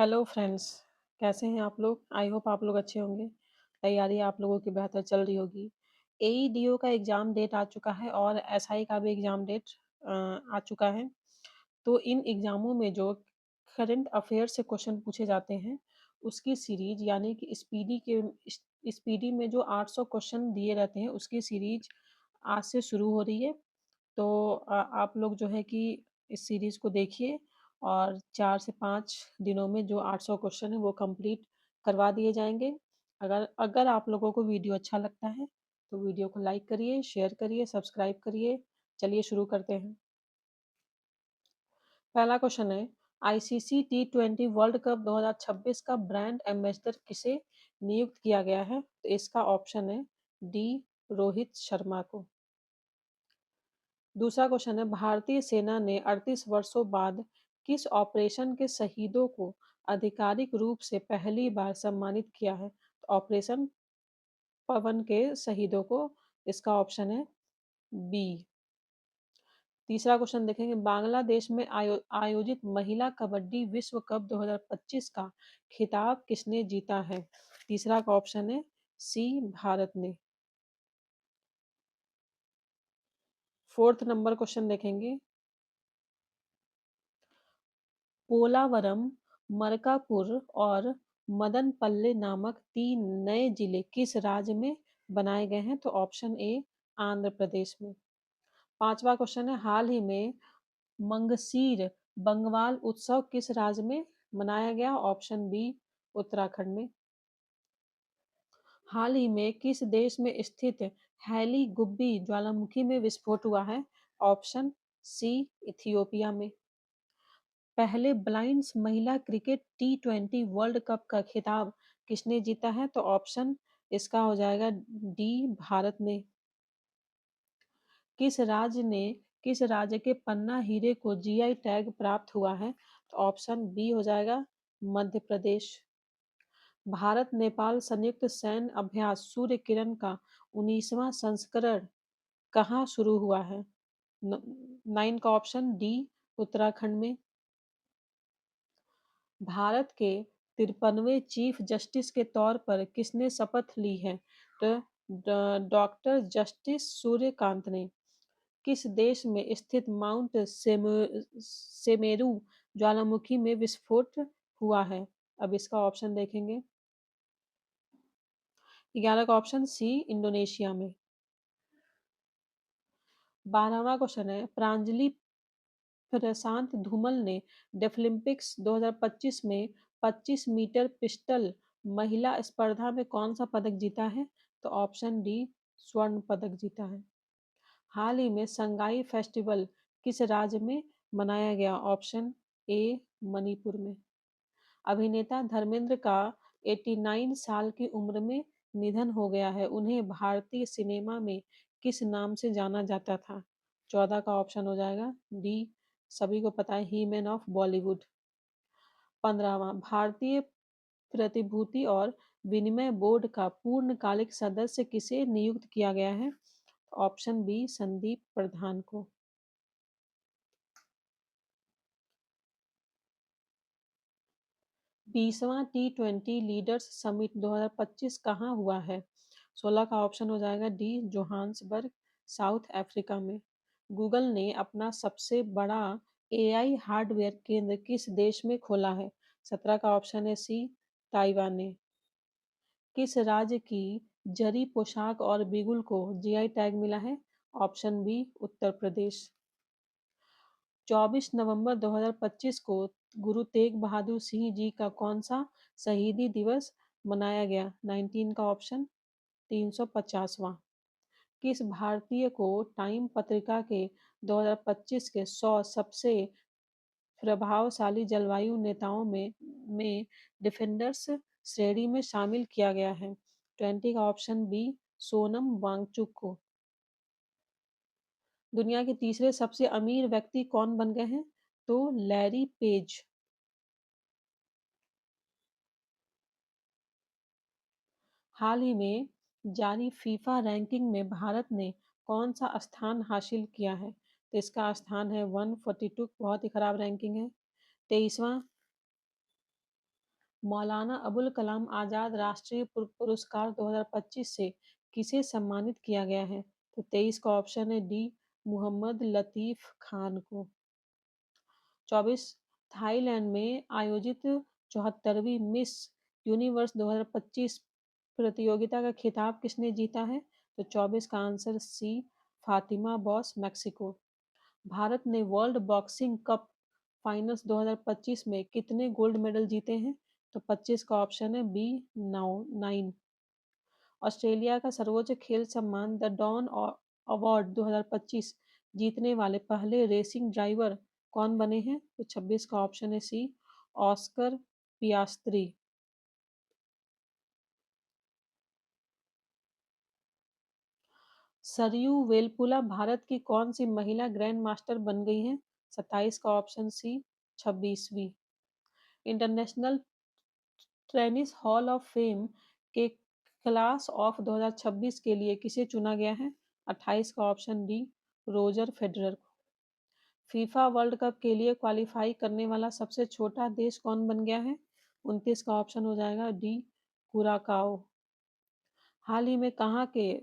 Hello friends, कैसे हैं आप लोग? आई होप आप लोग अच्छे होंगे। तैयारी आप लोगों की बेहतर चल रही होगी। एईडीओ का एग्ज़ाम डेट आ चुका है और एसआई का भी एग्ज़ाम डेट आ चुका है। तो इन एग्ज़ामों में जो करंट अफ़ेयर से क्वेश्चन पूछे जाते हैं, उसकी सीरीज़ यानी कि स्पीडी में जो 800 क्वेश्चन दिए रहते हैं, उसकी सीरीज़ आज से शुरू हो रही है। तो आप लोग जो है कि इस सीरीज़ को देखिए और 4 से 5 दिनों में जो 800 क्वेश्चन हैं वो कंप्लीट करवा दिए जाएँगे। अगर अगर आप लोगों को वीडियो अच्छा लगता है, तो वीडियो को लाइक करिए, शेयर करिए, सब्सक्राइब करिए। चलिए शुरू करते हैं। पहला क्वेश्चन है, आईसीसी टी20 वर्ल्ड कप 2026 का ब्रांड एम्बेसडर किसे नियुक्त किया गया है? तो इसका ऑप्शन है डी, रोहित शर्मा को। दूसरा क्वेश्चन है, भारतीय सेना ने 38 वर्षों बाद किस ऑपरेशन के शहीदों को आधिकारिक रूप से पहली बार सम्मानित किया है? तो ऑपरेशन पवन के शहीदों को, इसका ऑप्शन है बी। तीसरा क्वेश्चन देखेंगे, बांग्लादेश में आयोजित महिला कबड्डी विश्व कप 2025 का खिताब किसने जीता है? तीसरा का ऑप्शन है सी, भारत ने। फोर्थ नंबर क्वेश्चन देखेंगे, पोलावरम, मरकापुर और मदनपल्ले नामक 3 नए जिले किस राज्य में बनाए गए हैं? तो ऑप्शन ए, आंध्र प्रदेश में। पांचवा क्वेश्चन है, हाल ही में मंगसीर बंगवाल उत्सव किस राज्य में मनाया गया? ऑप्शन बी, उत्तराखंड में। हाल ही में किस देश में स्थित हैली गुब्बी ज्वालामुखी में विस्फोट हुआ है? ऑप्शन सी, इथियोपिया में। पहले ब्लाइंड्स महिला क्रिकेट टी20 वर्ल्ड कप का खिताब किसने जीता है? तो ऑप्शन इसका हो जाएगा डी, भारत ने। किस राज्य ने किस राज्य के पन्ना हीरे को जीआई टैग प्राप्त हुआ है? तो ऑप्शन बी हो जाएगा मध्य प्रदेश। भारत नेपाल संयुक्त सैन्य अभ्यास सूर्य किरण का 19वां संस्करण कहाँ शुरू हुआ है? 9 का ऑप्शन डी, उत्तराखंड में। भारत के 53वें चीफ जस्टिस के तौर पर किसने शपथ ली है? तो डॉक्टर जस्टिस सूर्यकांत ने। किस देश में स्थित माउंट सेमेरू ज्वालामुखी में विस्फोट हुआ है? अब इसका ऑप्शन देखेंगे। 11 का ऑप्शन सी, इंडोनेशिया में। 12वां क्वेश्चन है, प्रांजलि प्रशांत धूमल ने डेफलिम्पिक्स 2025 में 25 मीटर पिस्टल महिला स्पर्धा में कौन सा पदक जीता है? तो ऑप्शन डी, स्वर्ण पदक जीता है। हाल ही में संगाई फेस्टिवल किस राज्य में मनाया गया? ऑप्शन ए, मणिपुर में। अभिनेता धर्मेंद्र का 89 साल की उम्र में निधन हो गया है। उन्हें भारतीय सिनेमा में किस नाम से जाना जाता था? 14 का ऑप्शन हो जाएगा डी, सभी को पता है, ही मैन ऑफ बॉलीवुड। 15वां, भारतीय प्रतिभूति और विनिमय बोर्ड का पूर्णकालिक सदस्य किसे नियुक्त किया गया है? ऑप्शन बी, संदीप प्रधान को। 20वां टी20 लीडर्स समिट 2025 कहाँ हुआ है? 16 का ऑप्शन हो जाएगा डी, जोहान्सबर्ग, साउथ अफ्रीका में। गूगल ने अपना सबसे बड़ा एआई हार्डवेयर केंद्र किस देश में खोला है? 17 का ऑप्शन है सी, ताइवान ने। किस राज्य की जरी पोशाक और बिगुल को जीआई टैग मिला है? Option B, Uttar Pradesh. 24 नवंबर 2025 को गुरु तेग बहादुर सिंह जी का कौन सा शहीदी दिवस मनाया गया? 19 का ऑप्शन, 350वां। किस भारतीय को टाइम पत्रिका के 2025 के 100 सबसे प्रभावशाली जलवायु नेताओं में डिफेंडर्स श्रेणी में शामिल किया गया है? 20 का ऑप्शन बी, सोनम वांगचुक को। दुनिया के तीसरे सबसे अमीर व्यक्ति कौन बन गए हैं? तो लैरी पेज। हाल ही में जारी फीफा रैंकिंग में भारत ने कौन सा स्थान हासिल किया है? तो इसका स्थान है 142, बहुत ही खराब रैंकिंग है। 23वां मौलाना अबुल कलाम आज़ाद राष्ट्रीय पुरस्कार 2025 से किसे सम्मानित किया गया है? तो 23 का ऑप्शन है डी, मोहम्मद लतीफ़ खान को। 24, थाईलैंड में आयोजित 74वीं मिस यूनिवर्स 2025 प्रतियोगिता का खिताब किसने जीता है? तो 24 का answer C, Fatima Bosch, Mexico. Bharat ने वर्ल्ड बॉक्सिंग कप फाइनल्स 2025 में कितने गोल्ड मेडल जीते हैं? तो 25 का ऑप्शन है बी, 9। ऑस्ट्रेलिया का सर्वोच्च खेल सम्मान द डॉन अवार्ड 2025 जीतने वाले पहले रेसिंग ड्राइवर कौन बने हैं? तो 26 का ऑप्शन है सी, ऑस्कर पियास्त्री। सरयू वेलपुला भारत की कौन सी महिला ग्रैंड मास्टर बन गई हैं? 27 का ऑप्शन सी, 26वीं। International Tennis Hall of Fame के क्लास ऑफ 2026 के लिए किसे चुना गया है? 28 का ऑप्शन डी, रोजर फेडरर को। फीफा वर्ल्ड कप के लिए क्वालिफाई करने वाला सबसे छोटा देश कौन बन गया है? 29 का ऑप्शन हो जाएगा डी, कुराकाओ। हाल ही में कहाँ के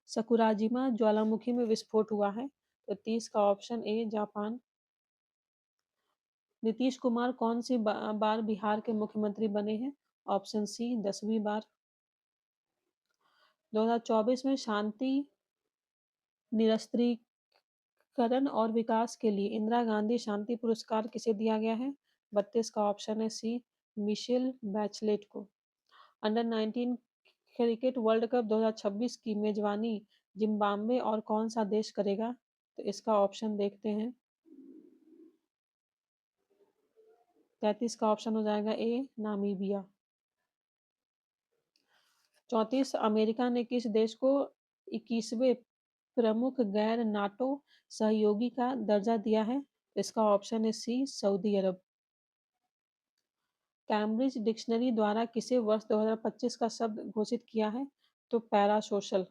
सकुराजिमा ज्वालामुखी में विस्फोट हुआ है? तो 30 का option A, Japan. Nitish Kumar कौन सी बार बिहार के मुख्यमंत्री बने हैं? ऑप्शन सी, 10वीं बार। 2024 में शांति निरस्त्रीकरण और विकास के लिए इंदिरा गांधी शांति पुरस्कार किसे दिया गया है? 32 का ऑप्शन है सी, मिशेल बैचलेट को। अंडर 19 क्रिकेट वर्ल्ड कप 2026 की मेजबानी जिम्बाब्वे और कौन सा देश करेगा? तो इसका ऑप्शन देखते हैं। 33 का ऑप्शन हो जाएगा ए, नामीबिया। 34, अमेरिका ने किस देश को 21वें प्रमुख गैर नाटो सहयोगी का दर्जा दिया है? इसका ऑप्शन है सी, सऊदी अरब। कैम्ब्रिज डिक्शनरी द्वारा किसे वर्ष 2025 का शब्द घोषित किया है? तो पैरासोशल।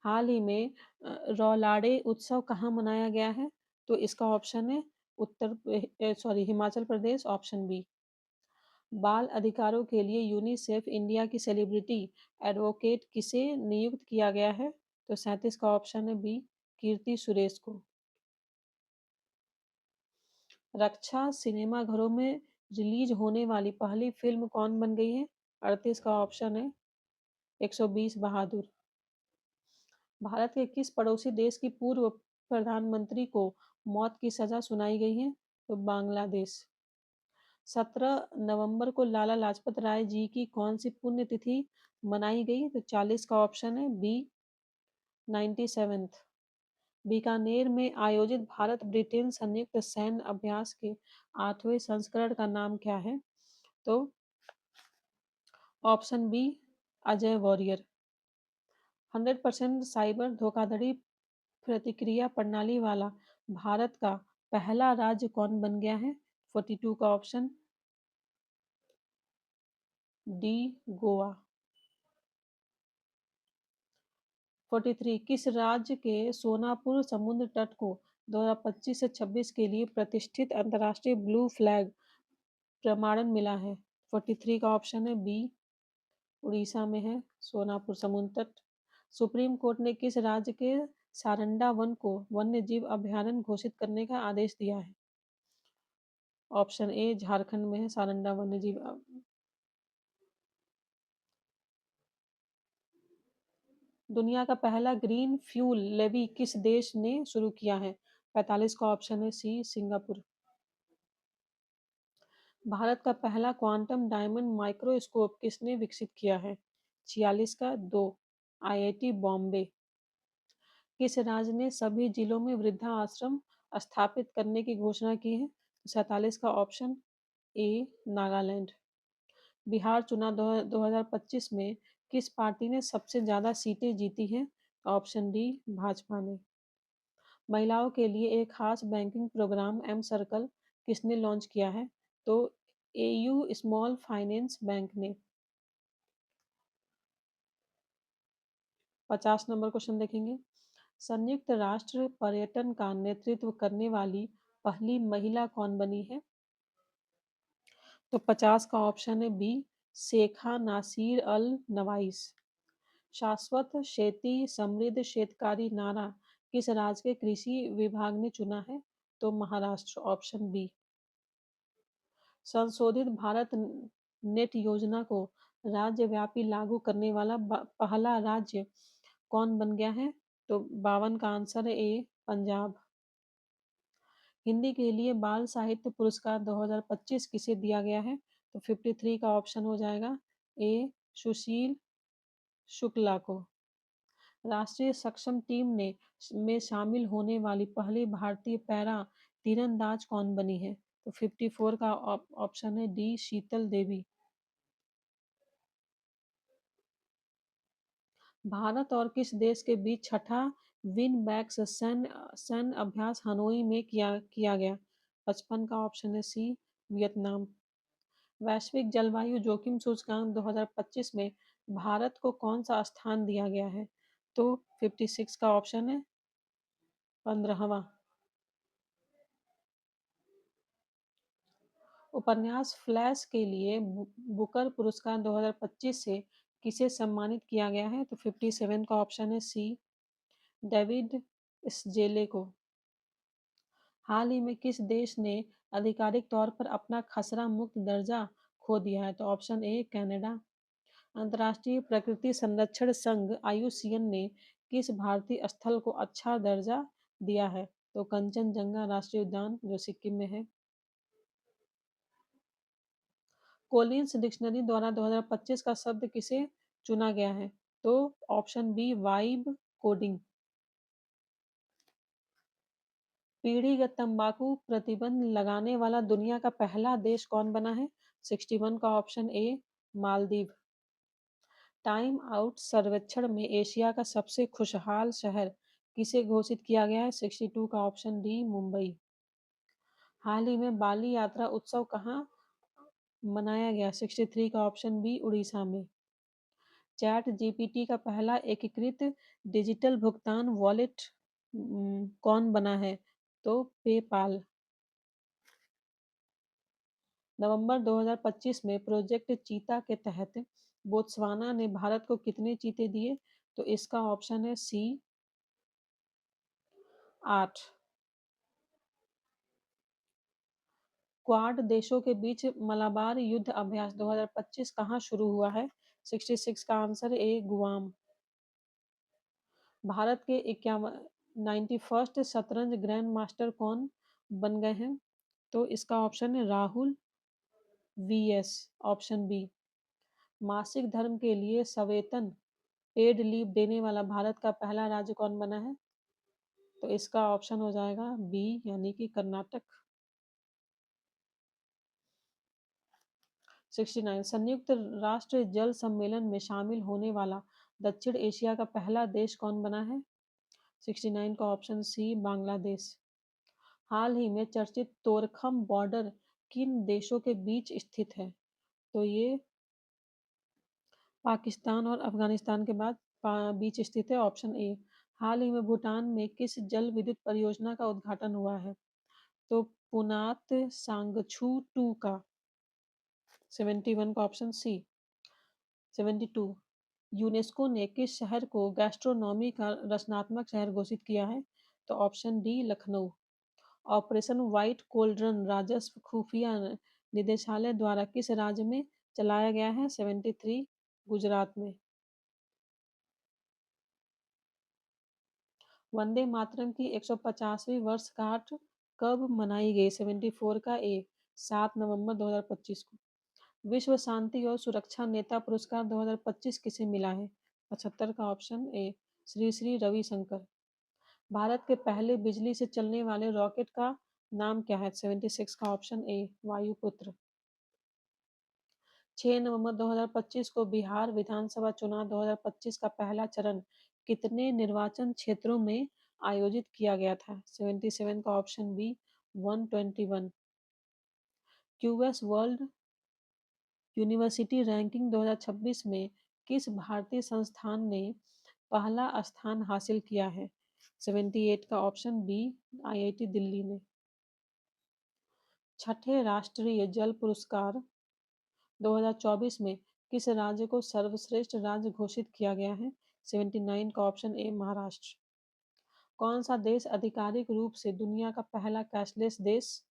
हाल ही में रौलाड़े उत्सव कहाँ मनाया गया है? तो इसका ऑप्शन है हिमाचल प्रदेश, ऑप्शन बी। बाल अधिकारों के लिए यूनिसेफ इंडिया की सेलिब्रिटी एडवोकेट किसे नियुक्त किया गया है? तो 37 का ऑप्शन है बी, कीर्ति सुरेश को। रक्षा सिनेमाघरों में रिलीज होने वाली पहली फिल्म कौन बन गई है? 38 का ऑप्शन है 120 बहादुर। भारत के किस पड़ोसी देश की पूर्व प्रधानमंत्री को मौत की सजा सुनाई गई है? तो बांग्लादेश। 17 नवंबर को लाला लाजपत राय जी की कौन सी पुण्यतिथि मनाई गई? तो 40 का ऑप्शन है बी, 97th। बीकानेर में आयोजित भारत ब्रिटेन संयुक्त सैन्य अभ्यास के 8वें संस्करण का नाम क्या है? तो option B, Ajay Warrier. 100% cyber धोखाधड़ी प्रतिक्रिया प्रणाली वाला भारत का पहला राज्य कौन बन गया है? 42 का ऑप्शन डी, गोवा। 43, किस राज्य के सोनापुर समुद्र तट को 2025 से 26 के लिए प्रतिष्ठित अंतर्राष्ट्रीय ब्लू फ्लैग प्रमाणन मिला है? 43 का ऑप्शन है बी, उड़ीसा में है सोनापुर समुद्र तट। सुप्रीम कोर्ट ने किस राज्य के सारंडा वन को वन्य जीव अभयारण्य घोषित करने का आदेश दिया है? ऑप्शन ए, झारखंड में है सारंडा वन्य जीव। दुनिया का पहला ग्रीन फ्यूल लेवी किस देश ने शुरू किया है? 45 का ऑप्शन है सी, सिंगापुर। भारत का पहला क्वांटम डायमंड माइक्रोस्कोप किसने विकसित किया है? 46 का 2, आईआईटी बॉम्बे। किस राज्य ने सभी जिलों में वृद्धा आश्रम स्थापित करने की घोषणा की है? 47 का ऑप्शन ए, नागालैंड। बिहार चुनाव 2025 में किस पार्टी ने सबसे ज्यादा सीटें जीती हैं? ऑप्शन डी, भाजपा ने। महिलाओं के लिए एक खास बैंकिंग प्रोग्राम एम सर्कल किसने लॉन्च किया है? तो एयू स्मॉल फाइनेंस बैंक ने। 50 नंबर क्वेश्चन देखेंगे। संयुक्त राष्ट्र पर्यटन का नेतृत्व करने वाली पहली महिला कौन बनी है? तो 50 का ऑप्शन है बी, शेखा नासिर अल नवाइस। शाश्वत खेती समृद्ध शेतकारी नारा किस राज्य के कृषि विभाग ने चुना है? तो महाराष्ट्र, ऑप्शन बी। संशोधित भारत नेट योजना को राज्यव्यापी लागू करने वाला पहला राज्य कौन बन गया है? तो 52 का आंसर है ए, पंजाब। हिंदी के लिए बाल साहित्य पुरस्कार 2025 किसे दिया गया है? तो 53 का ऑप्शन हो जाएगा ए, सुशील शुक्ला को। राष्ट्रीय सक्षम टीम ने में शामिल होने वाली पहली भारतीय पैरा तीरंदाज कौन बनी है? तो 54 का ऑप्शन है डी, शीतल देवी। भारत और किस देश के बीच छठा विन बैक्स सैन्य अभ्यास हनोई में किया किया गया? 55 का ऑप्शन है सी, वियतनाम। वैश्विक जलवायु जोखिम सूचकांक 2025 में भारत को कौन सा स्थान दिया गया है? तो 56 का ऑप्शन है 15वां। उपन्यास फ्लैश के लिए बुकर पुरस्कार 2025 से किसे सम्मानित किया गया है? तो 57 का ऑप्शन है सी, डेविड स्जेले को। हाल ही में किस देश ने आधिकारिक तौर पर अपना खसरा मुक्त दर्जा खो दिया है? तो ऑप्शन ए, कनाडा। अंतर्राष्ट्रीय प्रकृति संरक्षण संघ आईयूसीएन ने किस भारतीय स्थल को अच्छा दर्जा दिया है? तो कंचनजंगा राष्ट्रीय उद्यान जो सिक्किम में है। कोलिन्स डिक्शनरी द्वारा 2025 का शब्द किसे चुना गया है? तो ऑप्शन बी, वाइब कोडिंग। पीढ़ीगत तंबाकू प्रतिबंध लगाने वाला दुनिया का पहला देश कौन बना है? 61 का option A, Maldives. Time out सर्वेक्षण में एशिया का सबसे खुशहाल शहर किसे घोषित किया गया है? 62 का ऑप्शन डी, मुंबई। हाल ही में बाली यात्रा उत्सव कहाँ मनाया गया? 63 का ऑप्शन बी, उड़ीसा में। चैट जीपीटी का पहला एकीकृत डिजिटल भुगतान वॉलेट कौन बना है? तो पेपाल। नवंबर 2025 में प्रोजेक्ट चीता के तहत बोत्सवाना ने भारत को कितने चीते दिए? तो इसका ऑप्शन है सी, 8। क्वाड देशों के बीच मलाबार युद्ध अभ्यास 2025 कहाँ शुरू हुआ है? 66 का आंसर ए, गुआम। भारत के 91 91st शतरंज ग्रैंड मास्टर कौन बन गए हैं? तो इसका ऑप्शन है राहुल वीएस, ऑप्शन बी। मासिक धर्म के लिए सवेतन पेड लीव देने वाला भारत का पहला राज्य कौन बना है? तो इसका ऑप्शन हो जाएगा बी, यानी कि कर्नाटक। 69 संयुक्त राष्ट्र जल सम्मेलन में शामिल होने वाला दक्षिण एशिया का पहला देश कौन बना है? 69 का ऑप्शन सी, बांग्लादेश। हाल ही में चर्चित तोरखम बॉर्डर किन देशों के बीच स्थित है? तो ये पाकिस्तान और अफगानिस्तान के बाद बीच स्थित है, ऑप्शन ए। हाल ही में भूटान में किस जल विद्युत परियोजना का उद्घाटन हुआ है? तो पुनात सांगछू टू का। 71 का ऑप्शन सी। 72 यूनेस्को ने किस शहर को गैस्ट्रोनॉमी का रचनात्मक शहर घोषित किया है? तो option D, Lucknow. Operation White Cauldron राजस्व खुफिया निदेशालय द्वारा किस राज्य में चलाया गया है? 73 गुजरात में। वंदे मातरम की 150वीं वर्षगांठ कब मनाई गई? 74 का ए, 7 नवंबर 2025 को। विश्व शांति और सुरक्षा नेता पुरस्कार 2025 किसे मिला है? 75 का ऑप्शन ए, श्री श्री रविशंकर। भारत के पहले बिजली से चलने वाले रॉकेट का नाम क्या है? 76 का ऑप्शन ए, वायुपुत्र। 6 नवंबर 2025 को बिहार विधानसभा चुनाव 2025 का पहला चरण कितने निर्वाचन क्षेत्रों में आयोजित किया गया था? 77 का option B, 121। QS world university ranking 2026 में किस भारतीय संस्थान ने पहला स्थान हासिल किया है? 78 का ऑप्शन बी, आईआईटी दिल्ली ने। छठे राष्ट्रीय जल पुरस्कार 2024 में किस राज्य को सर्वश्रेष्ठ राज्य घोषित किया गया है? 79 का ऑप्शन ए महाराष्ट्र। कौन सा देश आधिकारिक रूप से दुनिया का पहला कैशलेस देश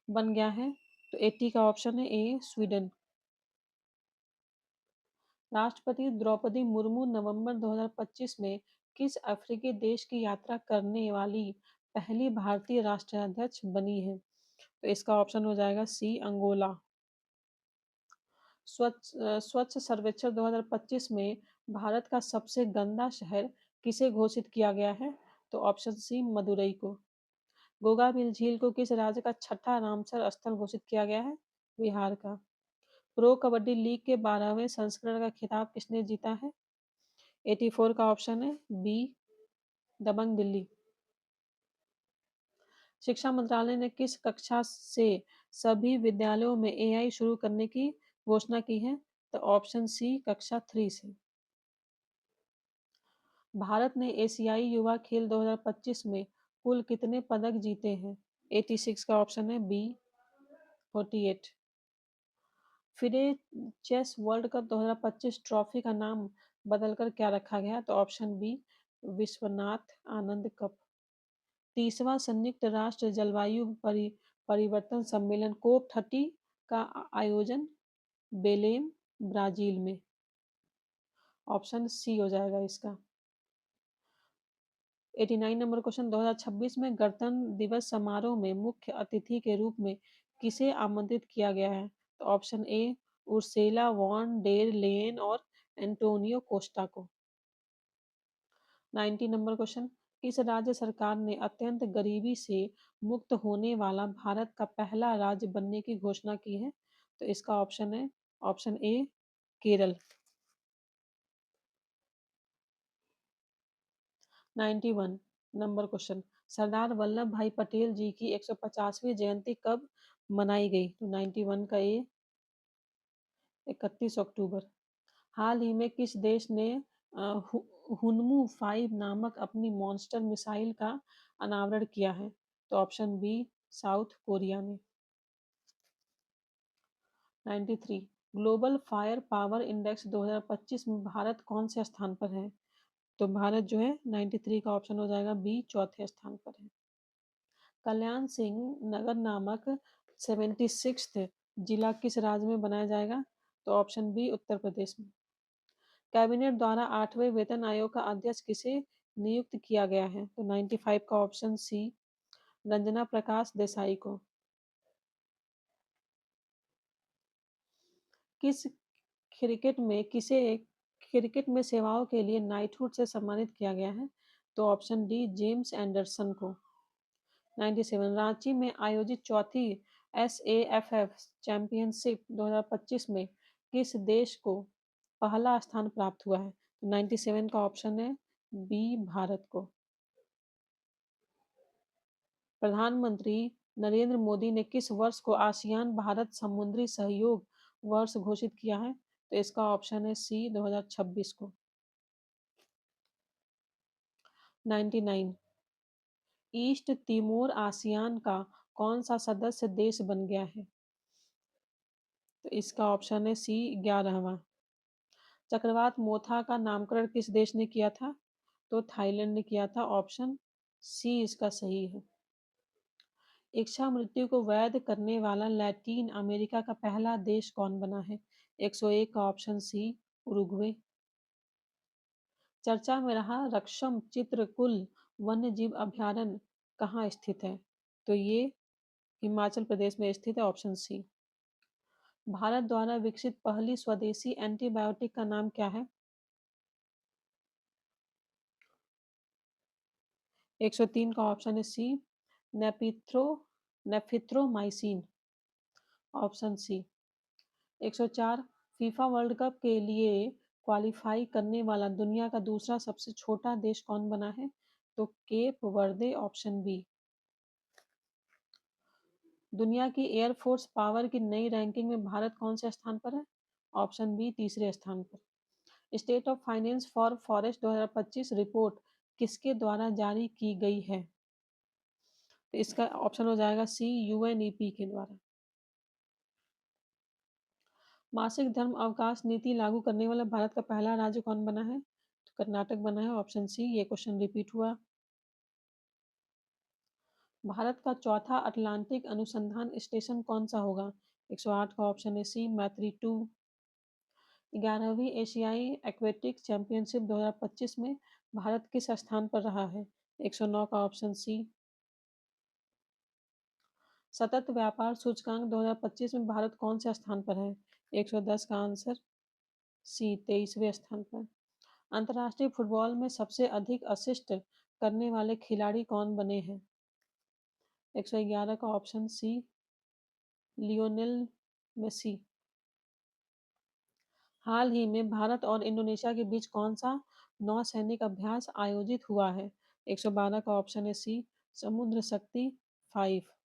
बन गया है? तो 80 का ऑप्शन है ए स्वीडन। राष्ट्रपति द्रौपदी मुर्मू नवंबर 2025 में किस अफ्रीकी देश की यात्रा करने वाली पहली भारतीय राष्ट्राध्यक्ष बनी है? तो इसका ऑप्शन हो जाएगा सी अंगोला। स्वच्छ सर्वेक्षण 2025 में भारत का सबसे गंदा शहर किसे घोषित किया गया है? तो ऑप्शन सी मदुरई को। गोगाबिल झील को किस राज्य का छठा रामसर स्थल घोषित किया गया है? बिहार का। प्रो कबड्डी लीग के 12वें संस्करण का खिताब किसने जीता है? 84 का ऑप्शन है बी दबंग दिल्ली। शिक्षा मंत्रालय ने किस कक्षा से सभी विद्यालयों में एआई शुरू करने की घोषणा की है? तो ऑप्शन सी कक्षा 3 से। भारत ने एशियाई युवा खेल 2025 में कुल कितने पदक जीते हैं? 86 का ऑप्शन है B 48। FIDE chess world cup 2025 trophy का नाम बदलकर क्या रखा गया? तो option B Vishwanath Anand cup. 30वां संयुक्त राष्ट्र जलवायु परिवर्तन सम्मेलन कोप 30 का आयोजन बेलेम ब्राजील में। ऑप्शन सी हो जाएगा इसका। 89 नंबर क्वेश्चन 2026 में गणतंत्र दिवस समारोह में मुख्य अतिथि के रूप में किसे आमंत्रित किया गया है? तो option A Ursula von der Leyen और एंटोनियो कोस्टा को। 90 नंबर क्वेश्चन किस राज्य सरकार ने अत्यंत गरीबी से मुक्त होने वाला भारत का पहला राज्य बनने की घोषणा की है? तो इसका ऑप्शन है option A Kerala. 91 number question Sardar Vallabhbhai Patel जी की 150वीं जयंती कब मनाई गई? तो 91 का ए 31 अक्टूबर। हाल ही में किस देश ने हुनमू 5 नामक अपनी मॉन्स्टर मिसाइल का अनावरण किया है? तो ऑप्शन बी साउथ कोरिया ने। 93 ग्लोबल फायर पावर इंडेक्स 2025 में भारत कौन से स्थान पर है? तो भारत जो है 93 का ऑप्शन हो जाएगा बी चौथे स्थान पर है। कल्याण सिंह नगर नामक 76th जिला किस राज्य में बनाया जाएगा? तो ऑप्शन बी उत्तर प्रदेश में। कैबिनेट द्वारा 8वें वेतन आयोग का अध्यक्ष किसे नियुक्त किया गया है? तो 95 का ऑप्शन सी रंजना प्रकाश देसाई को। किस क्रिकेट में सेवाओं के लिए नाइटहुड से सम्मानित किया गया है? तो ऑप्शन डी जेम्स एंडरसन को। 97 रांची में आयोजित चौथी एसएएफएफ चैंपियनशिप 2025 में किस देश को पहला स्थान प्राप्त हुआ है? 97 का ऑप्शन है बी भारत को। प्रधानमंत्री नरेंद्र मोदी ने किस वर्ष को आसियान भारत समुद्री सहयोग वर्ष घोषित किया है? तो इसका ऑप्शन है सी 2026 को। 99 ईस्ट तिमोर आसियान का कौन सा सदस्य देश बन गया है? तो इसका ऑप्शन है सी 11वां। चक्रवात मोथा का नामकरण किस देश ने किया था? तो थाईलैंड ने किया था। ऑप्शन सी इसका सही है। इच्छा मृत्यु को वैध करने वाला लैटिन अमेरिका का पहला देश कौन बना है? 101 का ऑप्शन सी उरुग्वे। चर्चा में रहा रक्षम चित्रकूल वन्य जीव अभयारण्य कहाँ स्थित है? तो ये हिमाचल प्रदेश में स्थित है। Option C. भारत द्वारा विकसित पहली स्वदेशी एंटीबायोटिक का नाम क्या है? 103 का ऑप्शन है सी नेपिथ्रो नेफिथ्रोमाइसिन। Option C. 104 FIFA World Cup के लिए क्वालिफाई करने वाला दुनिया का दूसरा सबसे छोटा देश कौन बना है? तो केप वर्दे। Option B. दुनिया की एयरफोर्स पावर की नई रैंकिंग में भारत कौन से स्थान पर है? ऑप्शन बी तीसरे स्थान पर। State of finance for forest 2025 report किसके द्वारा जारी की गई है? तो इसका ऑप्शन हो जाएगा सी, यूएनईपी के द्वारा। मासिक धर्म अवकाश नीति लागू करने वाला भारत का पहला राज्य कौन बना है? तो कर्नाटक बना है, ऑप्शन सी। ये क्वेश्चन रिपीट हुआ। भारत का चौथा अटलांटिक अनुसंधान स्टेशन कौन सा होगा? 108 का ऑप्शन है सी, मैत्री 2। 11वीं एशियाई एक्वेटिक चैंपियनशिप 2025 में भारत किस स्थान पर रहा है? 109 का ऑप्शन सी। सतत व्यापार सूचकांक 2025 में भारत कौन से स्थान पर है? 110 का आंसर सी, 23वें स्थान पर। अंतर्राष्ट्रीय फुटबॉल में सबसे अधिक असिस्ट करने वाले खिलाड़ी कौन बने हैं? 111 का ऑप्शन सी, लियोनेल मेसी। हाल ही में भारत और इंडोनेशिया के बीच कौन सा नौसैनिक अभ्यास आयोजित हुआ है? 112 का ऑप्शन है सी, समुद्र शक्ति 5।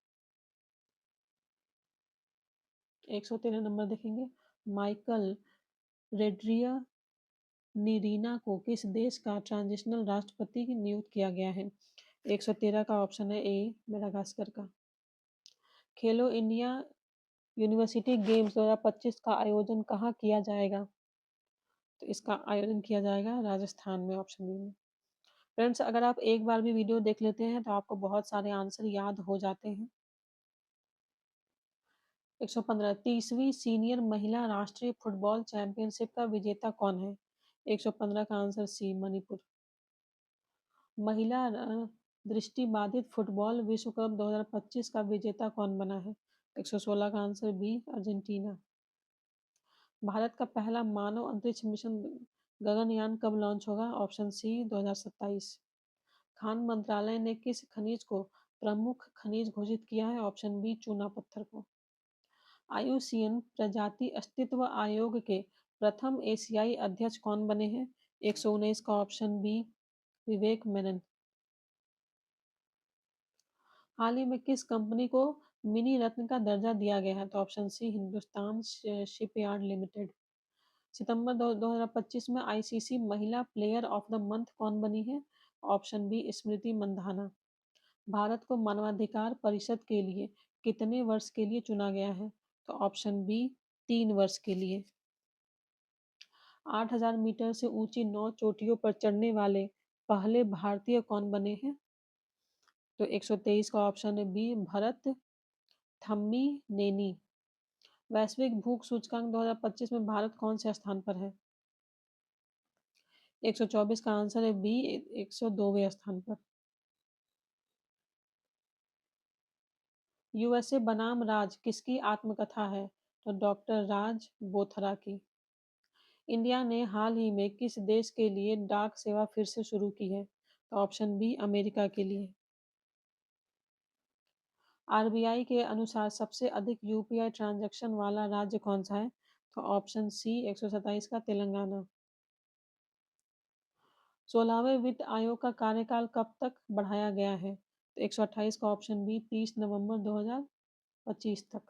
113 नंबर देखेंगे। माइकल रेड्रिया निरीना को किस देश का ट्रांजिशनल राष्ट्रपति नियुक्त किया गया है? 113 का ऑप्शन है ए, मेडागास्कर का। खेलो इंडिया यूनिवर्सिटी गेम्स 2025 का आयोजन कहाँ किया जाएगा? तो इसका आयोजन किया जाएगा राजस्थान में, ऑप्शन बी में। फ्रेंड्स, अगर आप एक बार भी वीडियो देख लेते हैं तो आपको बहुत सारे आंसर याद हो जाते हैं। 115 30वीं सीनियर महिला राष्ट्रीय फुटबॉल चैंपियनशिप का विजेता कौन है? 115 का आंसर सी, मणिपुर। महिला दृष्टिबाधित फुटबॉल विश्व कप 2025 का विजेता कौन बना है? 116 का आंसर बी, अर्जेंटीना। भारत का पहला मानव अंतरिक्ष मिशन गगनयान कब लॉन्च होगा? Option C, 2027। खान मंत्रालय ने किस खनिज को प्रमुख खनिज घोषित किया है? ऑप्शन बी, चूना पत्थर को। आयुसीएन प्रजाति अस्तित्व आयोग के प्रथम एशियाई अध्यक्ष कौन बने हैं? 119 का ऑप्शन बी, विवेक मेनन। हाल ही में किस कंपनी को मिनी रत्न का दर्जा दिया गया है? तो option C, Hindustan Shipyard Limited. सितंबर 2025 में आईसीसी महिला प्लेयर ऑफ द मंथ कौन बनी है? Option B, Smriti Mandhana. भारत को मानवाधिकार परिषद के लिए कितने वर्ष के लिए चुना गया है? तो ऑप्शन बी, 3 वर्ष के लिए। 8000 मीटर से ऊंची 9 चोटियों पर चढ़ने वाले पहले भारतीय कौन बने हैं? तो 123 का ऑप्शन है बी, भरत थम्मी नेनी। वैश्विक भूख सूचकांक 2025 में भारत कौन से स्थान पर है? 124 का आंसर है बी, 102वें स्थान पर। यूएसए बनाम राज किसकी आत्मकथा है? तो डॉक्टर राज बोथरा की। इंडिया ने हाल ही में किस देश के लिए डाक सेवा फिर से शुरू की है? तो ऑप्शन बी, अमेरिका के लिए। आरबीआई के अनुसार सबसे अधिक यूपीआई ट्रांजैक्शन वाला राज्य कौन सा है? तो ऑप्शन सी, 127 का तेलंगाना। 16वें वित्त आयोग का कार्यकाल कब तक बढ़ाया गया है? तो 128 का ऑप्शन बी, 30 नवंबर 2025 तक।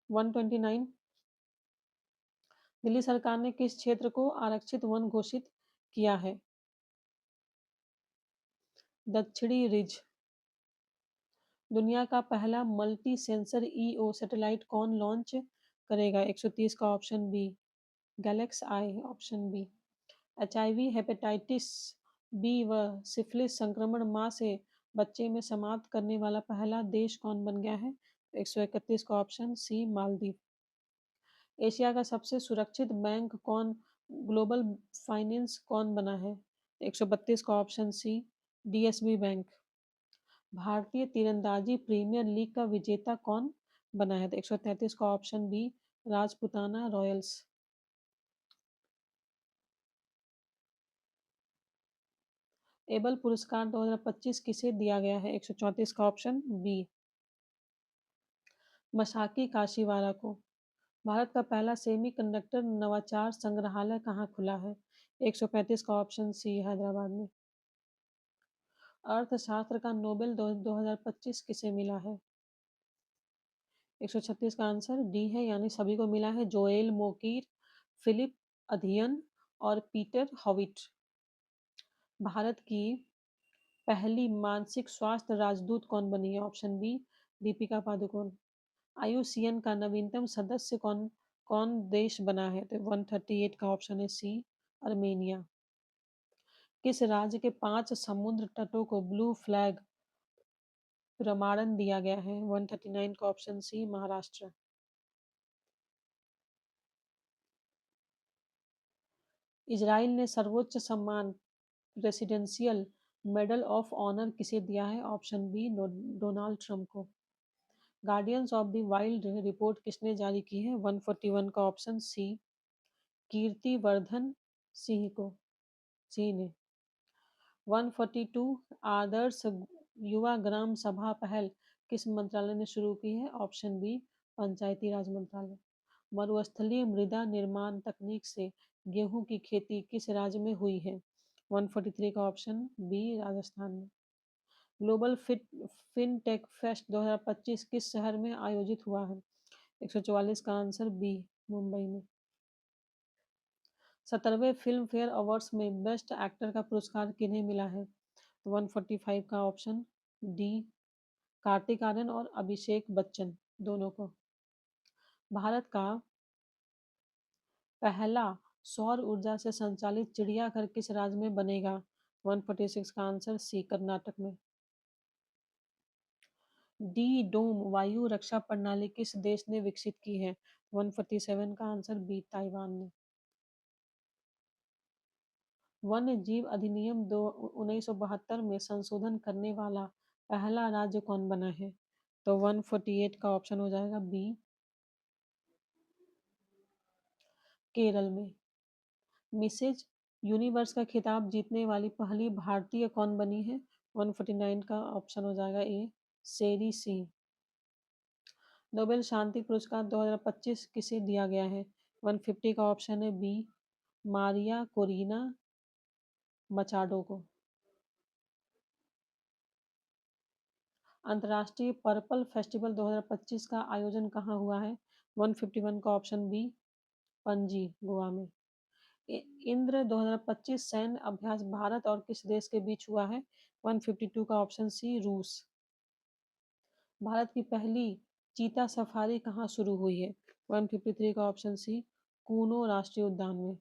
129 दिल्ली सरकार ने किस क्षेत्र को आरक्षित वन घोषित किया है? दक्षिणी रिज। दुनिया का पहला मल्टी सेंसर ईओ सैटेलाइट कौन लॉन्च करेगा? 130 का option B, GalaxEye, option B. HIV, hepatitis B व सिफिलिस संक्रमण मां से बच्चे में समाप्त करने वाला पहला देश कौन बन गया है? 131 का ऑप्शन सी, मालदीव। एशिया का सबसे सुरक्षित बैंक कौन ग्लोबल फाइनेंस कौन बना है? 132 का ऑप्शन सी, डीएसबी बैंक। भारतीय तीरंदाजी प्रीमियर लीग का विजेता कौन बना है? तो 133 का option B, Rajputana Royals. Abel पुरस्कार 2025 किसे दिया गया है? 134 का ऑप्शन बी, मसाकी काशीवारा को। भारत का पहला सेमीकंडक्टर नवाचार संग्रहालय कहाँ खुला है? 135 का ऑप्शन सी, हैदराबाद में। अर्थशास्त्र का नोबेल 2025 किसे मिला है? 136 का आंसर डी है, यानी सभी को मिला है। जोएल मोकीर, फिलिप अधियन और पीटर हॉविट। भारत की पहली मानसिक स्वास्थ्य राजदूत कौन बनी है? Option B Deepika Padukone. IUCN का नवीनतम सदस्य कौन कौन देश बना है? तो 138 का ऑप्शन है सी अर्मेनिया। किस राज्य के 5 समुद्र तटों को ब्लू फ्लैग प्रमाणन दिया गया है? 139 का ऑप्शन सी महाराष्ट्र। इजराइल ने सर्वोच्च सम्मान प्रेसिडेंशियल मेडल ऑफ ऑनर किसे दिया है? ऑप्शन बी डोनाल्ड ट्रंप को। Guardians of the wild report किसने जारी की है? 141 का ऑप्शन सी कीर्तिवर्धन सिंह को सिंह ने। 142 आदर्श युवा ग्राम सभा पहल किस मंत्रालय ने शुरू की है? ऑप्शन बी पंचायती राज मंत्रालय। मरुस्थलीय मृदा निर्माण तकनीक से गेहूं की खेती किस राज्य में हुई है? 143 का ऑप्शन बी राजस्थान में। ग्लोबल फिनटेक फेस्ट 2025 किस शहर में आयोजित हुआ है? 144 का आंसर बी मुंबई में। 17वें फिल्म फेयर अवार्ड्स में बेस्ट एक्टर का पुरस्कार किन्हें मिला है? 145 का ऑप्शन डी कार्तिक आर्यन और अभिषेक बच्चन दोनों को। भारत का पहला सौर ऊर्जा से संचालित चिड़ियाघर किस राज्य में बनेगा? 146 का आंसर सी कर्नाटक में। डी डोम वायु रक्षा प्रणाली किस देश ने विकसित की है? 147 का आंसर बी ताइवान ने। वन्य जीव अधिनियम 1972 में संशोधन करने वाला पहला राज्य कौन बना है? तो 148 का ऑप्शन हो जाएगा बी केरल में। मिसेज यूनिवर्स का खिताब जीतने वाली पहली भारतीय कौन बनी है? 149 का ऑप्शन हो जाएगा ए सेरी सिंह। नोबेल शांति पुरस्कार 2025 किसे दिया गया है? 150 का ऑप्शन है बी मारिया कोरिना मचाडो को। अंतर्राष्ट्रीय पर्पल फेस्टिवल 2025 का आयोजन कहाँ हुआ है? 151 का ऑप्शन बी पणजी गोवा में। इंद्र 2025 सैन्य अभ्यास भारत और किस देश के बीच हुआ है? 152 का ऑप्शन सी रूस। भारत की पहली चीता सफारी कहाँ शुरू हुई है? 153 का ऑप्शन सी कूनो राष्ट्रीय उद्यान में।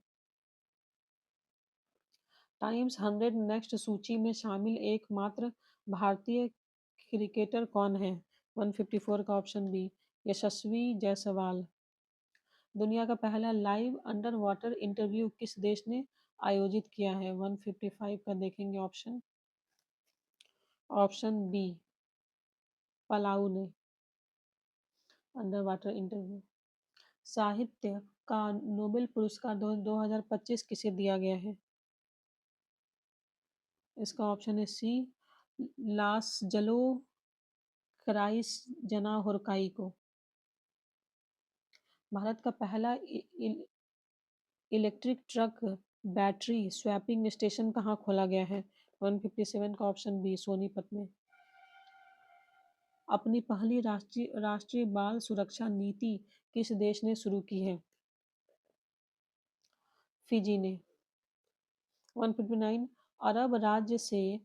टाइम्स 100 नेक्स्ट सूची में शामिल एकमात्र भारतीय क्रिकेटर कौन है? 154 का ऑप्शन बी यशस्वी जायसवाल। दुनिया का पहला लाइव अंडर वाटर इंटरव्यू किस देश ने आयोजित किया है? 155 का देखेंगे ऑप्शन ऑप्शन बी पलाऊ ने अंडर वाटर इंटरव्यू। साहित्य का नोबेल पुरस्कार 2025 किसे दिया गया है? इसका ऑप्शन है सी लासजलो क्राइस जना होरकाई को। भारत का पहला electric truck battery swapping station कहाँ खोला गया है? 157 का ऑप्शन बी सोनीपत में। अपनी पहली राष्ट्रीय बाल सुरक्षा नीति किस देश ने शुरू की है? फिजी ने। 159 अरब राज्य से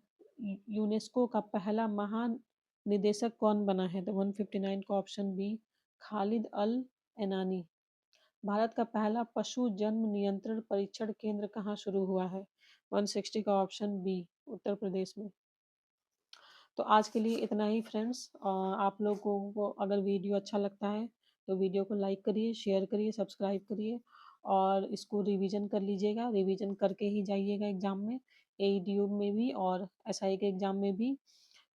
यूनेस्को का पहला महानिदेशक कौन बना है? तो 159 का ऑप्शन बी खालिद अल एनानी। भारत का पहला पशु जन्म नियंत्रण परीक्षण केंद्र कहाँ शुरू हुआ है? 160 का ऑप्शन बी उत्तर प्रदेश में। तो आज के लिए इतना ही फ्रेंड्स। आप लोगों को अगर वीडियो अच्छा लगता है तो वीडियो को लाइक करिए, शेयर करिए, सब्सक्राइब करिए और इसको रिवीजन कर लीजिएगा। रिवीजन करके ही जाइएगा एग्ज़ाम में, एईडीओ में भी और एसआई के एग्ज़ाम में भी,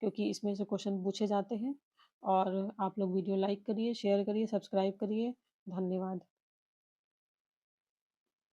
क्योंकि इसमें से क्वेश्चन पूछे जाते हैं। और आप लोग वीडियो लाइक करिए, शेयर करिए, सब्सक्राइब करिए। धन्यवाद।